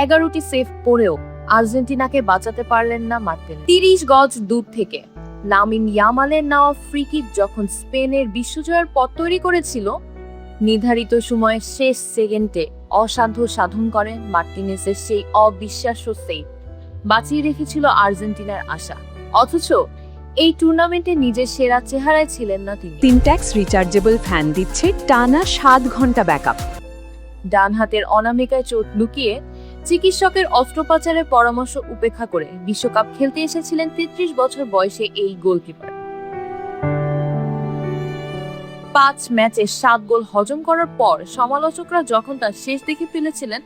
11টি save করেও আর্জেন্টিনাকে বাঁচাতে পারলেন না মার্টিনেজ। 30 গজ দূর থেকে লামিন ইয়ামালের নেওয়া ফ্রি কিক যখন স্পেনের বিশ্বজয়ের পথ তৈরি করেছিল, নির্ধারিত সময়ের শেষ সেকেন্ডে অসাধ্য সাধন করেন মার্টিনেজের সেই অবিশ্বাস্য সেভ বাঁচিয়ে রেখেছিল আর্জেন্টিনার আশা। অথচ এই টুর্নামেন্টে নিজের সেরা চেহারায় ছিলেন না তিনি। সিনট্যাক্স রিচার্জেবল ফ্যান দিচ্ছে টানা 7 ঘন্টা ব্যাকআপ। ডান হাতের অনামিকায় চোট লুকিয়ে চিকিৎসকের অস্ত্রোপচারের পরামর্শ উপেক্ষা করে বিশ্বকাপ খেলতে এসেছিলেন 33 বছর বয়সে এই গোলকিপার। 5 ম্যাচে 7 গোল হজম করার পর সমালোচকরা যখন তার শেষ দেখে ফেলেছিলেন,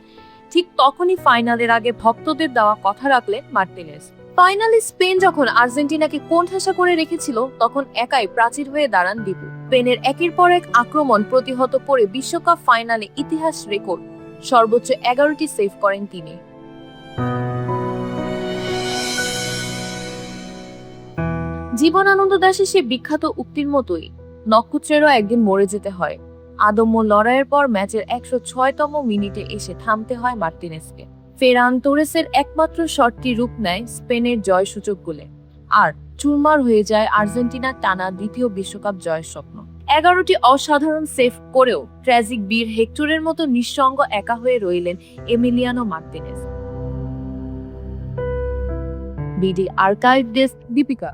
ঠিক তখনই ফাইনালের আগে ভক্তদের দেওয়া কথা রাখলেন মার্টিনেজ। ফাইনালে স্পেন যখন আর্জেন্টিনাকে কোণঠাসা করে রেখেছিল, তখন একাই প্রাচীর হয়ে দাঁড়ান দিপু। স্পেনের একের পর এক আক্রমণ প্রতিহত করে বিশ্বকাপ ফাইনালে ইতিহাস রেকর্ড সর্বোচ্চ 11টি সেভ করেন তিনি। জীবনানন্দ দাশের সে বিখ্যাত উক্তির মতোই নক্ষত্রেরও একদিন মরে যেতে হয়। আদম্য লড়াইয়ের পর ম্যাচের 106তম মিনিটে এসে থামতে হয় মার্টিনেজকে। ফেরান তোরেসের একমাত্র শটটি রূপ নেয় স্পেনের জয়সূচক গোলে, আর চুরমার হয়ে যায় আর্জেন্টিনার টানা দ্বিতীয় বিশ্বকাপ জয়ের স্বপ্ন। 11টি অসাধারণ সেভ করেও ট্র্যাজিক বীর হেক্টরের মতো নিঃসঙ্গ একা হয়ে রইলেন Emiliano Martinez. BD archive desk, Deepika.